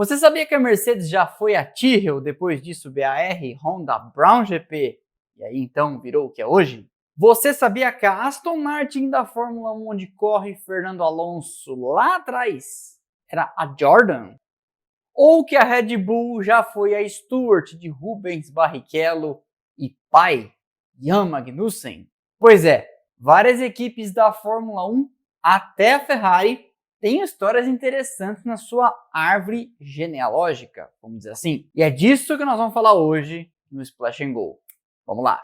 Você sabia que a Mercedes já foi a Tyrrell, depois disso BAR, Honda, Brown GP, e aí então virou o que é hoje? Você sabia que a Aston Martin da Fórmula 1, onde corre Fernando Alonso lá atrás, era a Jordan? Ou que a Red Bull já foi a Stewart de Rubens Barrichello e pai, Jan Magnussen? Pois é, várias equipes da Fórmula 1, até a Ferrari, têm histórias interessantes na sua árvore genealógica, vamos dizer assim. E é disso que nós vamos falar hoje no Splash and Go. Vamos lá!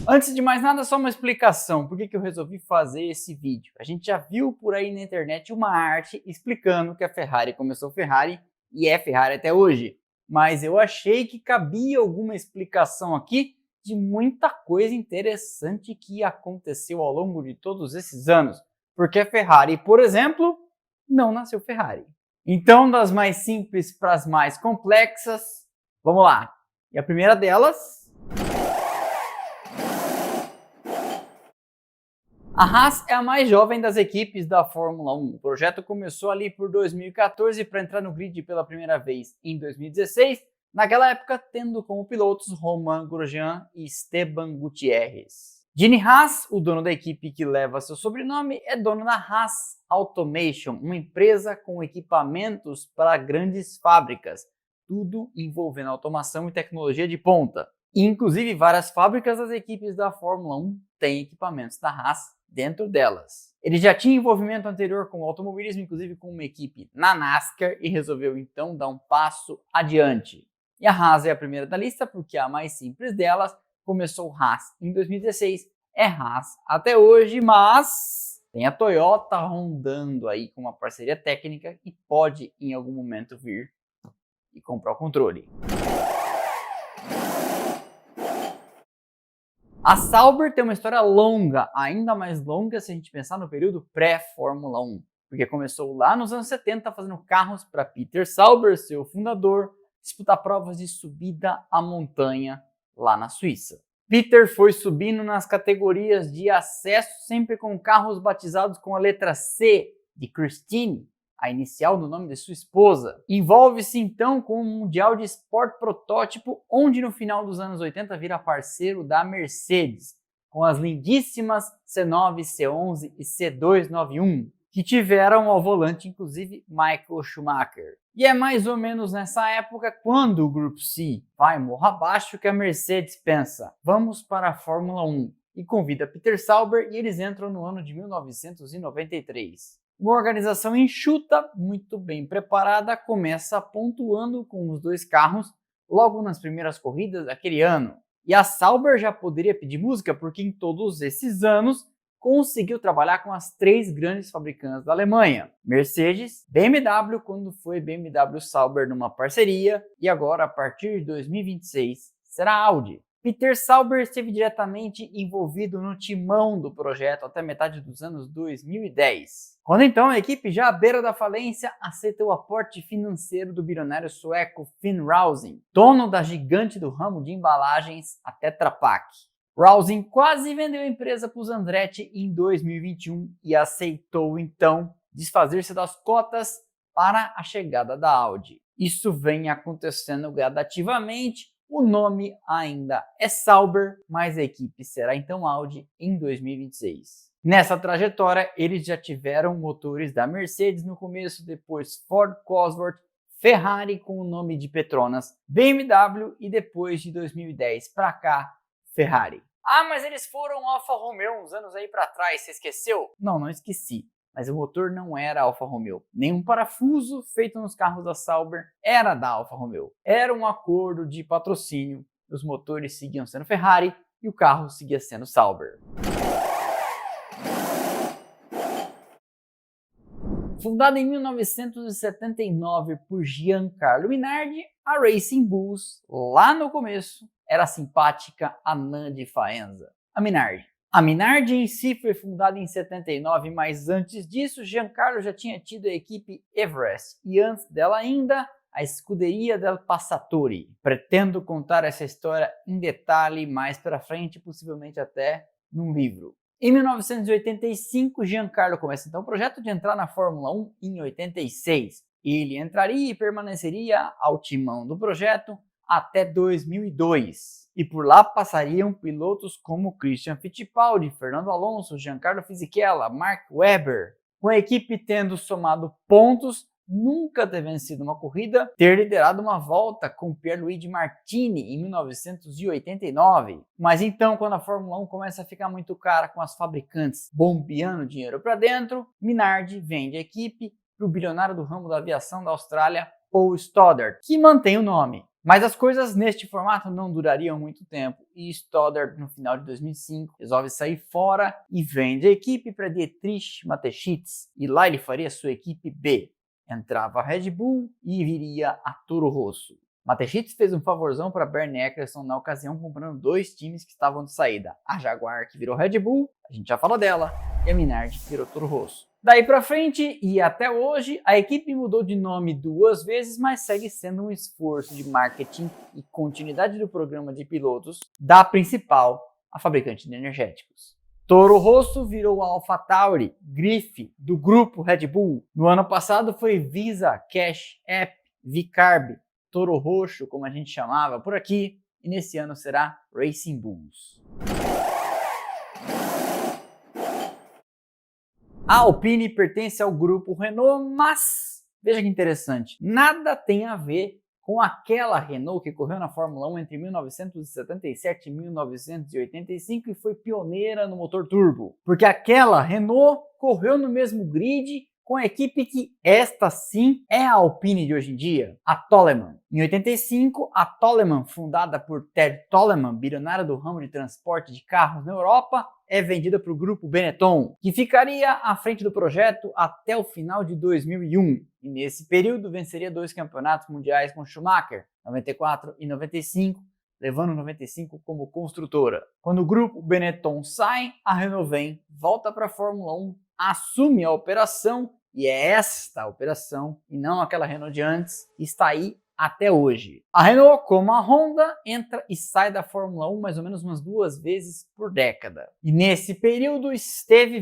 Antes de mais nada, só uma explicação. Por que eu resolvi fazer esse vídeo? A gente já viu por aí na internet uma arte explicando que a Ferrari começou Ferrari e é Ferrari até hoje. Mas eu achei que cabia alguma explicação aqui de muita coisa interessante que aconteceu ao longo de todos esses anos. Porque a Ferrari, por exemplo, não nasceu Ferrari. Então, das mais simples para as mais complexas, vamos lá. E a primeira delas... A Haas é a mais jovem das equipes da Fórmula 1. O projeto começou ali por 2014 para entrar no grid pela primeira vez em 2016, naquela época tendo como pilotos Romain Grosjean e Esteban Gutierrez. Gene Haas, o dono da equipe que leva seu sobrenome, é dono da Haas Automation, uma empresa com equipamentos para grandes fábricas, tudo envolvendo automação e tecnologia de ponta. Inclusive, várias fábricas das equipes da Fórmula 1 têm equipamentos da Haas dentro delas. Ele já tinha envolvimento anterior com o automobilismo, inclusive com uma equipe na NASCAR, e resolveu então dar um passo adiante. E a Haas é a primeira da lista porque a mais simples delas começou Haas em 2016, é Haas até hoje, mas tem a Toyota rondando aí com uma parceria técnica e pode em algum momento vir e comprar o controle. A Sauber tem uma história longa, ainda mais longa se a gente pensar no período pré-Fórmula 1, porque começou lá nos anos 70 fazendo carros para Peter Sauber, seu fundador, disputar provas de subida à montanha lá na Suíça. Peter foi subindo nas categorias de acesso sempre com carros batizados com a letra C de Christine, a inicial do nome de sua esposa. Envolve-se então com o Mundial de Sport Protótipo, onde no final dos anos 80 vira parceiro da Mercedes, com as lindíssimas C9, C11 e C291, que tiveram ao volante inclusive Michael Schumacher. E é mais ou menos nessa época, quando o Grupo C vai morro abaixo, que a Mercedes pensa, vamos para a Fórmula 1, e convida Peter Sauber e eles entram no ano de 1993. Uma organização enxuta, muito bem preparada, começa pontuando com os dois carros logo nas primeiras corridas daquele ano. E a Sauber já poderia pedir música porque em todos esses anos conseguiu trabalhar com as três grandes fabricantes da Alemanha. Mercedes, BMW quando foi BMW Sauber numa parceria e agora a partir de 2026 será Audi. Peter Sauber esteve diretamente envolvido no timão do projeto até metade dos anos 2010. Quando então a equipe, já à beira da falência, aceita o aporte financeiro do bilionário sueco Finn Rausing, dono da gigante do ramo de embalagens, a Tetra Pak. Rausing quase vendeu a empresa para os Andretti em 2021 e aceitou então desfazer-se das cotas para a chegada da Audi. Isso vem acontecendo gradativamente. O nome ainda é Sauber, mas a equipe será então Audi em 2026. Nessa trajetória, eles já tiveram motores da Mercedes no começo, depois Ford Cosworth, Ferrari com o nome de Petronas, BMW e depois de 2010 para cá, Ferrari. Ah, mas eles foram Alfa Romeo uns anos aí para trás, você esqueceu? Não esqueci. Mas o motor não era Alfa Romeo. Nenhum parafuso feito nos carros da Sauber era da Alfa Romeo. Era um acordo de patrocínio. Os motores seguiam sendo Ferrari e o carro seguia sendo Sauber. Fundada em 1979 por Giancarlo Minardi, a Racing Bulls, lá no começo, era a simpática Anã de Faenza, a Minardi. A Minardi em si foi fundada em 79, mas antes disso, Giancarlo já tinha tido a equipe Everest e antes dela ainda, a Scuderia del Passatore. Pretendo contar essa história em detalhe mais para frente, possivelmente até num livro. Em 1985, Giancarlo começa então o projeto de entrar na Fórmula 1 em 86. Ele entraria e permaneceria ao timão do projeto até 2002. E por lá passariam pilotos como Christian Fittipaldi, Fernando Alonso, Giancarlo Fisichella, Mark Webber, com a equipe tendo somado pontos, nunca ter vencido uma corrida, ter liderado uma volta com Pierluigi Martini em 1989. Mas então, quando a Fórmula 1 começa a ficar muito cara com as fabricantes bombeando dinheiro para dentro, Minardi vende a equipe para o bilionário do ramo da aviação da Austrália, Paul Stoddart, que mantém o nome. Mas as coisas neste formato não durariam muito tempo e Stoddart, no final de 2005, resolve sair fora e vende a equipe para Dietrich Mateschitz, e lá ele faria sua equipe B. Entrava a Red Bull e viria a Toro Rosso. Mateschitz fez um favorzão para Bernie Eccleston na ocasião, comprando 2 times que estavam de saída. A Jaguar, que virou Red Bull, a gente já falou dela, e a Minardi, que virou Toro Rosso. Daí pra frente e até hoje, a equipe mudou de nome 2 vezes, mas segue sendo um esforço de marketing e continuidade do programa de pilotos da principal, a fabricante de energéticos. Toro Rosso virou AlphaTauri, grife do grupo Red Bull. No ano passado foi Visa, Cash App, VCarb, Toro Roxo, como a gente chamava por aqui, e nesse ano será Racing Bulls. A Alpine pertence ao grupo Renault, mas, veja que interessante, nada tem a ver com aquela Renault que correu na Fórmula 1 entre 1977 e 1985 e foi pioneira no motor turbo. Porque aquela Renault correu no mesmo grid com a equipe que esta sim é a Alpine de hoje em dia, a Toleman. Em 85, a Toleman, fundada por Ted Toleman, bilionário do ramo de transporte de carros na Europa, é vendida para o grupo Benetton, que ficaria à frente do projeto até o final de 2001. E nesse período venceria 2 campeonatos mundiais com Schumacher, 94 e 95, levando 95 como construtora. Quando o grupo Benetton sai, a Renault vem, volta para a Fórmula 1, assume a operação, e é esta operação, e não aquela Renault de antes, que está aí até hoje. A Renault, como a Honda, entra e sai da Fórmula 1 mais ou menos umas 2 vezes por década. E nesse período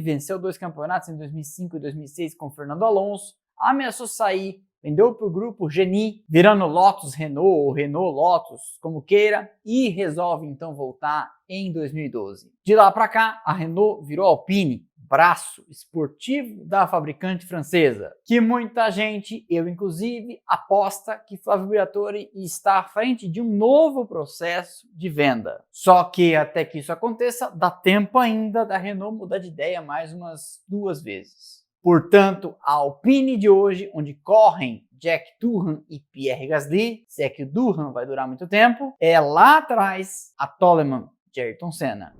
venceu 2 campeonatos em 2005 e 2006 com Fernando Alonso, ameaçou sair, vendeu para o grupo Genie, virando Lotus Renault ou Renault Lotus, como queira, e resolve então voltar em 2012. De lá para cá, a Renault virou Alpine, braço esportivo da fabricante francesa, que muita gente, eu inclusive, aposta que Flávio Briatore está à frente de um novo processo de venda. Só que até que isso aconteça, dá tempo ainda da Renault mudar de ideia mais umas 2 vezes. Portanto, a Alpine de hoje, onde correm Jack Doohan e Pierre Gasly, se é que o Doohan vai durar muito tempo, é lá atrás a Toleman de Ayrton Senna.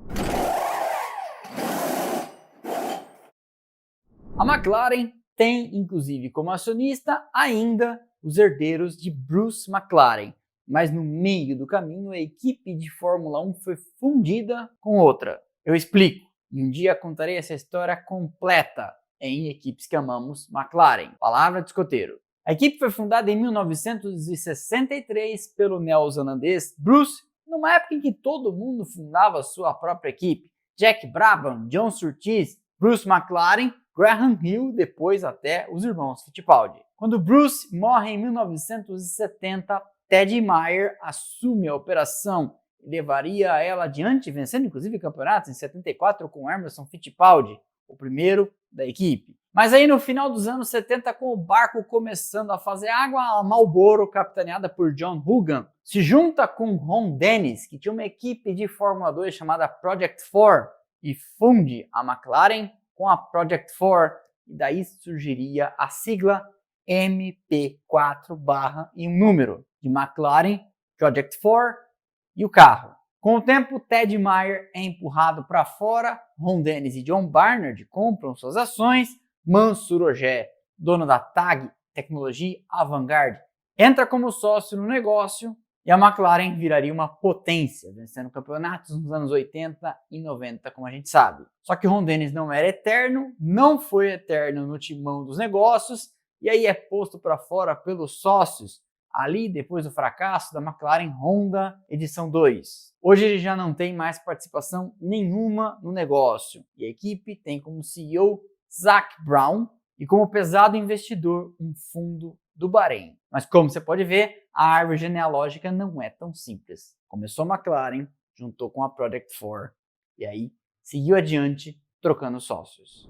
A McLaren tem, inclusive, como acionista ainda os herdeiros de Bruce McLaren, mas no meio do caminho a equipe de Fórmula 1 foi fundida com outra. Eu explico, e um dia contarei essa história completa em Equipes que Amamos McLaren, palavra de escoteiro. A equipe foi fundada em 1963 pelo neozelandês Bruce, numa época em que todo mundo fundava sua própria equipe. Jack Brabham, John Surtees, Bruce McLaren, Graham Hill, depois até os irmãos Fittipaldi. Quando Bruce morre em 1970, Ted Meyer assume a operação e levaria ela adiante, vencendo inclusive campeonatos em 74 com Emerson Fittipaldi, o primeiro da equipe. Mas aí no final dos anos 70, com o barco começando a fazer água, a Marlboro, capitaneada por John Hogan, se junta com Ron Dennis, que tinha uma equipe de Fórmula 2 chamada Project 4, e funde a McLaren com a Project 4, e daí surgiria a sigla MP4 e um número de McLaren, Project 4 e o carro. Com o tempo, Ted Meyer é empurrado para fora, Ron Dennis e John Barnard compram suas ações, Mansur Ojeh, dono da TAG Tecnologia Avantgarde, entra como sócio no negócio e a McLaren viraria uma potência, vencendo campeonatos nos anos 80 e 90, como a gente sabe. Só que Ron Dennis não era eterno, não foi eterno no timão dos negócios, e aí é posto para fora pelos sócios, ali depois do fracasso da McLaren Honda edição 2. Hoje ele já não tem mais participação nenhuma no negócio e a equipe tem como CEO Zak Brown e como pesado investidor um fundo do Bahrein. Mas como você pode ver, a árvore genealógica não é tão simples. Começou a McLaren, juntou com a Project 4 e aí seguiu adiante trocando sócios.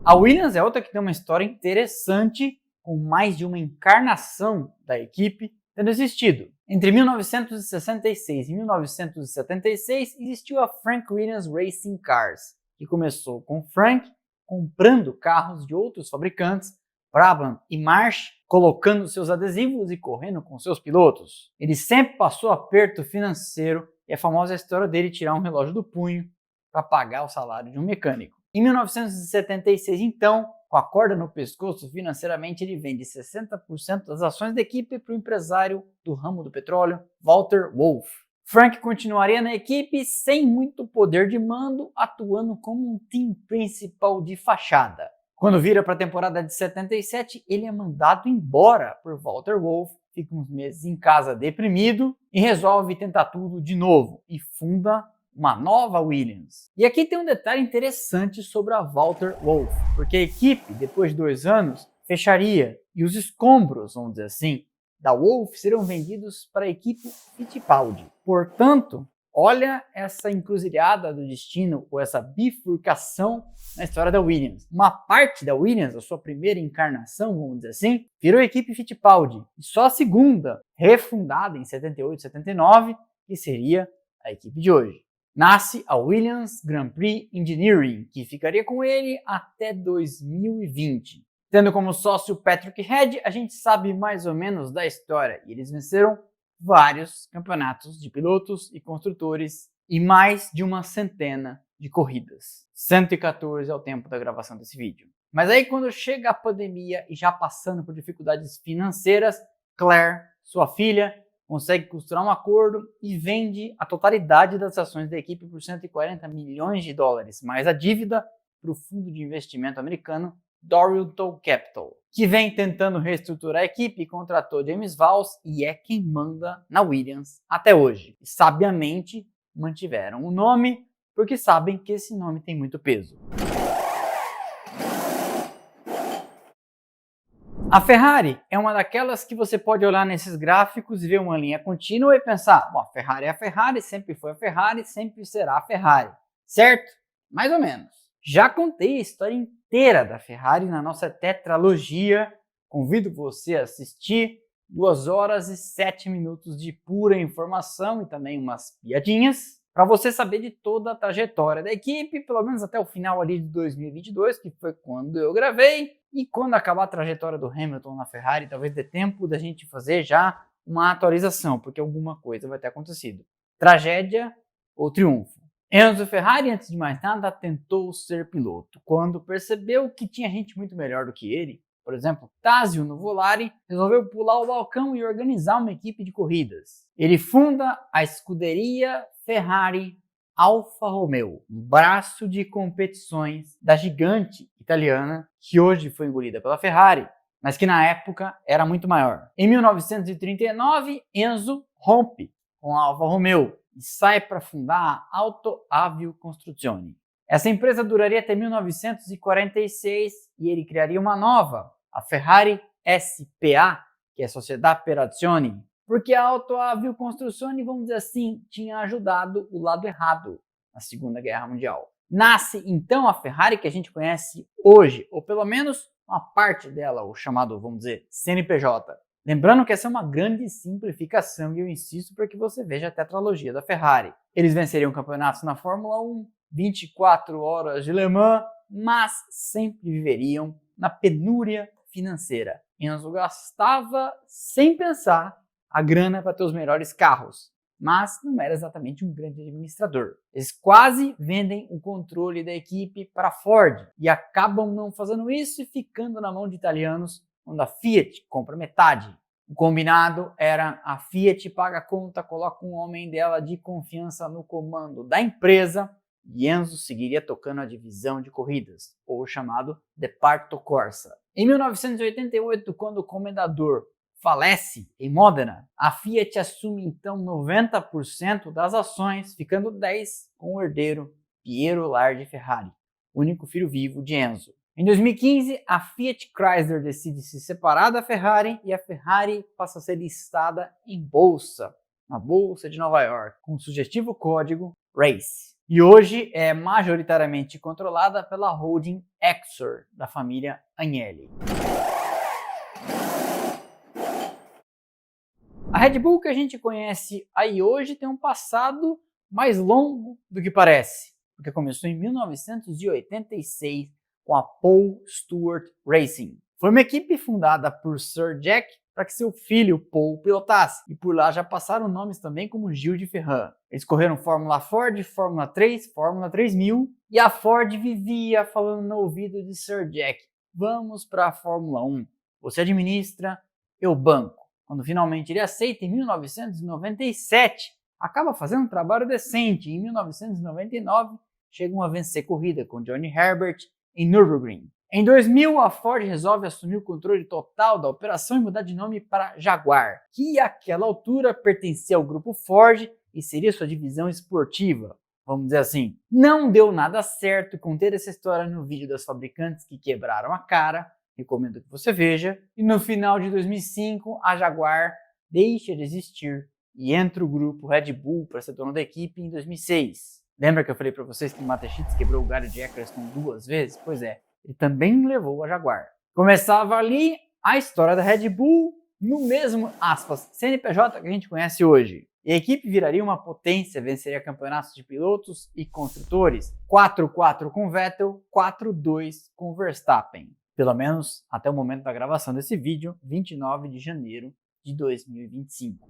A Williams é outra que tem uma história interessante, com mais de uma encarnação da equipe tendo existido. Entre 1966 e 1976 existiu a Frank Williams Racing Cars, que começou com Frank comprando carros de outros fabricantes, Brabham e March, colocando seus adesivos e correndo com seus pilotos. Ele sempre passou aperto financeiro e a famosa história dele tirar um relógio do punho para pagar o salário de um mecânico. Em 1976, então, com a corda no pescoço, financeiramente ele vende 60% das ações da equipe para o empresário do ramo do petróleo, Walter Wolff. Frank continuaria na equipe sem muito poder de mando, atuando como um team principal de fachada. Quando vira para a temporada de 77, ele é mandado embora por Walter Wolff, fica uns meses em casa deprimido e resolve tentar tudo de novo e funda uma nova Williams. E aqui tem um detalhe interessante sobre a Walter Wolff, porque a equipe, depois de 2 anos, fecharia e os escombros, vamos dizer assim, da Wolff serão vendidos para a equipe Fittipaldi. Portanto, olha essa encruzilhada do destino ou essa bifurcação na história da Williams. Uma parte da Williams, a sua primeira encarnação, vamos dizer assim, virou a equipe Fittipaldi. E só a segunda, refundada em 78, 79, que seria a equipe de hoje. Nasce a Williams Grand Prix Engineering, que ficaria com ele até 2020. Tendo como sócio Patrick Head, a gente sabe mais ou menos da história e eles venceram vários campeonatos de pilotos e construtores e mais de uma centena de corridas. 114 ao tempo da gravação desse vídeo. Mas aí quando chega a pandemia e já passando por dificuldades financeiras, Claire, sua filha, consegue costurar um acordo e vende a totalidade das ações da equipe por 140 milhões de dólares, mais a dívida para o fundo de investimento americano Dorrington Capital, que vem tentando reestruturar a equipe e contratou James Vowles e é quem manda na Williams até hoje. E sabiamente mantiveram o nome porque sabem que esse nome tem muito peso. A Ferrari é uma daquelas que você pode olhar nesses gráficos e ver uma linha contínua e pensar, bom, a Ferrari é a Ferrari, sempre foi a Ferrari, sempre será a Ferrari, certo? Mais ou menos. Já contei a história inteira da Ferrari na nossa tetralogia, convido você a assistir, 2 horas e 7 minutos de pura informação e também umas piadinhas, para você saber de toda a trajetória da equipe, pelo menos até o final ali de 2022, que foi quando eu gravei. E quando acabar a trajetória do Hamilton na Ferrari, talvez dê tempo da gente fazer já uma atualização, porque alguma coisa vai ter acontecido. Tragédia ou triunfo? Enzo Ferrari, antes de mais nada, tentou ser piloto. Quando percebeu que tinha gente muito melhor do que ele, por exemplo, Tazio Nuvolari, resolveu pular o balcão e organizar uma equipe de corridas. Ele funda a escuderia Ferrari Alfa Romeo, um braço de competições da gigante italiana que hoje foi engolida pela Ferrari, mas que na época era muito maior. Em 1939, Enzo rompe com a Alfa Romeo e sai para fundar a Auto Avio Costruzioni. Essa empresa duraria até 1946 e ele criaria uma nova, a Ferrari SPA, que é Società per Azioni, porque a Auto Avio Costruzioni, vamos dizer assim, tinha ajudado o lado errado na Segunda Guerra Mundial. Nasce então a Ferrari que a gente conhece hoje, ou pelo menos uma parte dela, o chamado, vamos dizer, CNPJ. Lembrando que essa é uma grande simplificação e eu insisto para que você veja a tetralogia da Ferrari. Eles venceriam campeonatos na Fórmula 1, 24 horas de Le Mans, mas sempre viveriam na penúria financeira. Enzo gastava sem pensar a grana para ter os melhores carros, mas não era exatamente um grande administrador. Eles quase vendem o controle da equipe para a Ford e acabam não fazendo isso e ficando na mão de italianos, quando a Fiat compra metade. O combinado era a Fiat paga a conta, coloca um homem dela de confiança no comando da empresa e Enzo seguiria tocando a divisão de corridas, ou chamado Departo Corsa. Em 1988, quando o comendador falece em Modena, a Fiat assume então 90% das ações, ficando 10% com o herdeiro Piero Lardi Ferrari, único filho vivo de Enzo. Em 2015, a Fiat Chrysler decide se separar da Ferrari e a Ferrari passa a ser listada em bolsa, na Bolsa de Nova York, com o sugestivo código RACE. E hoje é majoritariamente controlada pela holding Exor, da família Agnelli. A Red Bull que a gente conhece aí hoje tem um passado mais longo do que parece, porque começou em 1986 com a Paul Stewart Racing. Foi uma equipe fundada por Sir Jack para que seu filho Paul pilotasse, e por lá já passaram nomes também como Gil de Ferran. Eles correram Fórmula Ford, Fórmula 3, Fórmula 3000, e a Ford vivia falando no ouvido de Sir Jack: vamos para a Fórmula 1, você administra, eu banco. Quando finalmente ele aceita, em 1997, acaba fazendo um trabalho decente. Em 1999, chegam a vencer corrida com Johnny Herbert em Nürburgring. Em 2000, a Ford resolve assumir o controle total da operação e mudar de nome para Jaguar, que àquela altura pertencia ao grupo Ford e seria sua divisão esportiva, vamos dizer assim. Não deu nada certo conter essa história no vídeo das fabricantes que quebraram a cara, recomendo que você veja, e no final de 2005, a Jaguar deixa de existir e entra o grupo Red Bull para ser dono da equipe em 2006. Lembra que eu falei para vocês que o Mateschitz quebrou o Gary de Eccleston 2 vezes? Pois é, ele também levou a Jaguar. Começava ali a história da Red Bull no mesmo, aspas, CNPJ que a gente conhece hoje. E a equipe viraria uma potência, venceria campeonatos de pilotos e construtores, 4-4 com Vettel, 4-2 com Verstappen. Pelo menos até o momento da gravação desse vídeo, 29 de janeiro de 2025.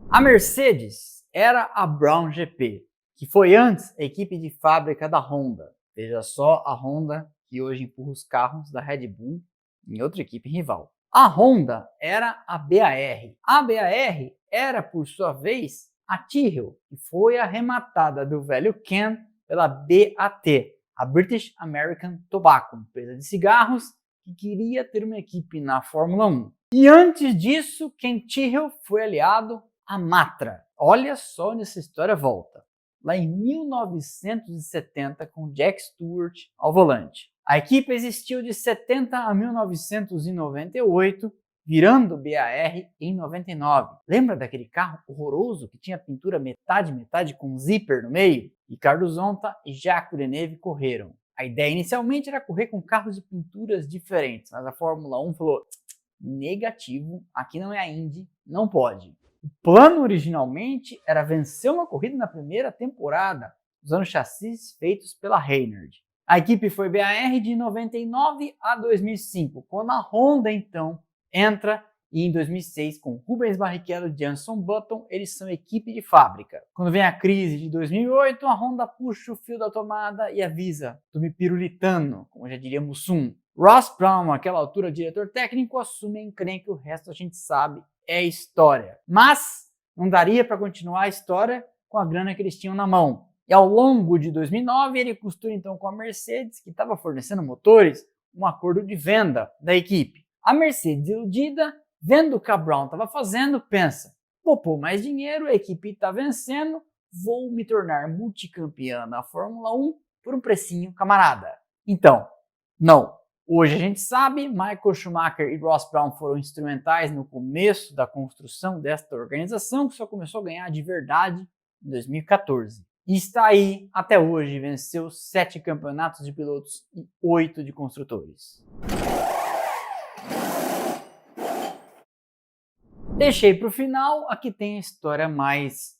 A Mercedes era a Brown GP, que foi antes a equipe de fábrica da Honda. Veja só a Honda que hoje empurra os carros da Red Bull em outra equipe rival. A Honda era a BAR. A BAR era, por sua vez, a Tyrrell, que foi arrematada do velho Ken pela BAT, a British American Tobacco, empresa de cigarros que queria ter uma equipe na Fórmula 1. E antes disso, Ken Tyrrell foi aliado a Matra. Olha só onde essa história volta. Lá em 1970, com Jack Stewart ao volante. A equipe existiu de 70 a 1998, virando BAR em 99. Lembra daquele carro horroroso que tinha pintura metade com zíper no meio? Ricardo Zonta e Jacques Villeneuve correram. A ideia inicialmente era correr com carros de pinturas diferentes, mas a Fórmula 1 falou: negativo, aqui não é a Indy, não pode. O plano originalmente era vencer uma corrida na primeira temporada, usando chassis feitos pela Reynard. A equipe foi BAR de 99 a 2005, quando a Honda então entra, e em 2006, com Rubens Barrichello e Jenson Button, eles são equipe de fábrica. Quando vem a crise de 2008, a Honda puxa o fio da tomada e avisa: tô me pirulitando, como já diria Mussum. Ross Brown, naquela altura diretor técnico, assume a encrenca, o resto a gente sabe, é história. Mas não daria para continuar a história com a grana que eles tinham na mão. E ao longo de 2009, ele costura então com a Mercedes, que estava fornecendo motores, um acordo de venda da equipe. A Mercedes, iludida, vendo o que a Brown estava fazendo, pensa: vou pôr mais dinheiro, a equipe está vencendo, vou me tornar multicampeã na Fórmula 1 por um precinho camarada. Então, não. Hoje a gente sabe, Michael Schumacher e Ross Brown foram instrumentais no começo da construção desta organização, que só começou a ganhar de verdade em 2014. E está aí até hoje, venceu 7 campeonatos de pilotos e 8 de construtores. Deixei para o final, aqui tem a história mais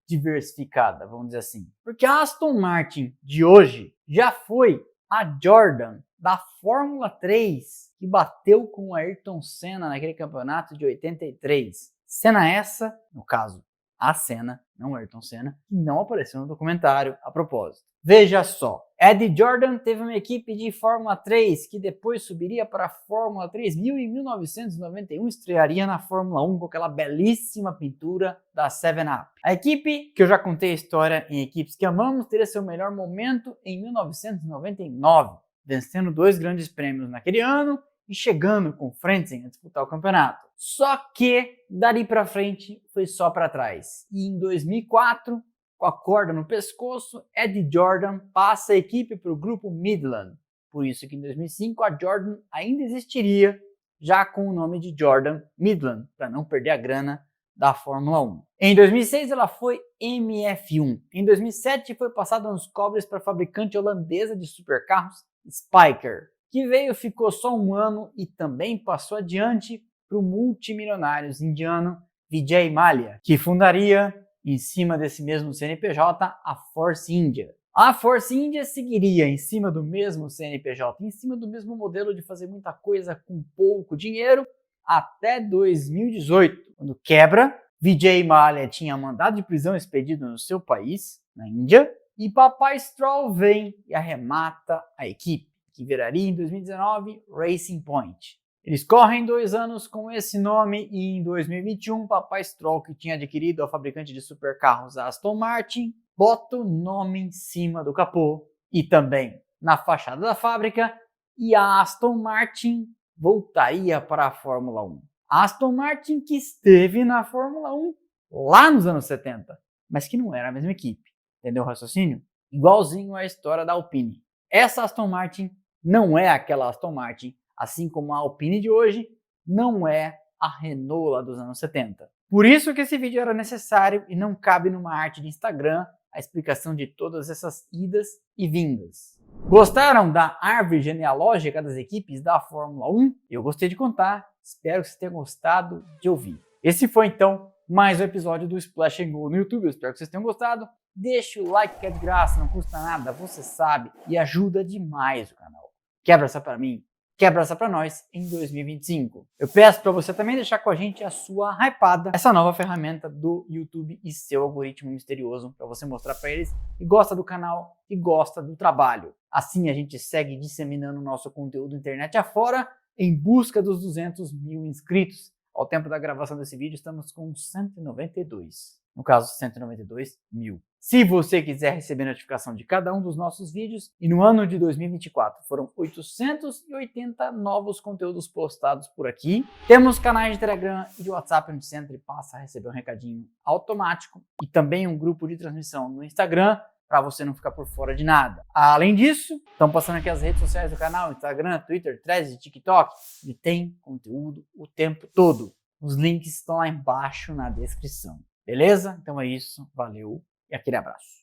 diversificada, vamos dizer assim. Porque a Aston Martin de hoje já foi a Jordan da Fórmula 3, que bateu com o Ayrton Senna naquele campeonato de 83. Cena essa, no caso, a Senna, não Ayrton Senna, que não apareceu no documentário a propósito. Veja só, Eddie Jordan teve uma equipe de Fórmula 3 que depois subiria para a Fórmula 3000 e em 1991 estrearia na Fórmula 1 com aquela belíssima pintura da 7-Up. A equipe, que eu já contei a história em Equipes que Amamos, teria seu melhor momento em 1999, vencendo 2 grandes prêmios naquele ano e chegando com Frentzen a disputar o campeonato. Só que dali para frente foi só para trás. E em 2004, com a corda no pescoço, Eddie Jordan passa a equipe para o grupo Midland. Por isso que em 2005 a Jordan ainda existiria, já com o nome de Jordan Midland, para não perder a grana da Fórmula 1. Em 2006 ela foi MF1. Em 2007 foi passada nos cobres para a fabricante holandesa de supercarros Spyker, que veio, ficou só um ano e também passou adiante para o multimilionários indiano Vijay Mallya, que fundaria, em cima desse mesmo CNPJ, a Force India. A Force India seguiria em cima do mesmo CNPJ, em cima do mesmo modelo de fazer muita coisa com pouco dinheiro, até 2018, quando quebra. Vijay Mallya tinha mandado de prisão expedido no seu país, na Índia, e Papai Stroll vem e arremata a equipe, que viraria em 2019 Racing Point. Eles correm 2 anos com esse nome e em 2021 Papai Stroll, que tinha adquirido a fabricante de supercarros Aston Martin, bota o nome em cima do capô e também na fachada da fábrica, e a Aston Martin voltaria para a Fórmula 1. A Aston Martin que esteve na Fórmula 1 lá nos anos 70, mas que não era a mesma equipe. Entendeu o raciocínio? Igualzinho à história da Alpine. Essa Aston Martin não é aquela Aston Martin, assim como a Alpine de hoje não é a Renault lá dos anos 70. Por isso que esse vídeo era necessário e não cabe numa arte de Instagram a explicação de todas essas idas e vindas. Gostaram da árvore genealógica das equipes da Fórmula 1? Eu gostei de contar, espero que vocês tenham gostado de ouvir. Esse foi então mais um episódio do Splash and Go no YouTube, eu espero que vocês tenham gostado. Deixa o like que é de graça, não custa nada, você sabe, e ajuda demais o canal. Quebra essa pra mim, quebra essa pra nós em 2025. Eu peço para você também deixar com a gente a sua hypada, essa nova ferramenta do YouTube e seu algoritmo misterioso, para você mostrar para eles que gosta do canal e gosta do trabalho. Assim a gente segue disseminando o nosso conteúdo internet afora em busca dos 200 mil inscritos. Ao tempo da gravação desse vídeo estamos com 192. No caso, 192 mil. Se você quiser receber notificação de cada um dos nossos vídeos, e no ano de 2024 foram 880 novos conteúdos postados por aqui, temos canais de Telegram e de WhatsApp onde você entra e passa a receber um recadinho automático, e também um grupo de transmissão no Instagram, para você não ficar por fora de nada. Além disso, estão passando aqui as redes sociais do canal, Instagram, Twitter, Threads e TikTok, e tem conteúdo o tempo todo. Os links estão lá embaixo na descrição. Beleza? Então é isso, valeu e aquele abraço.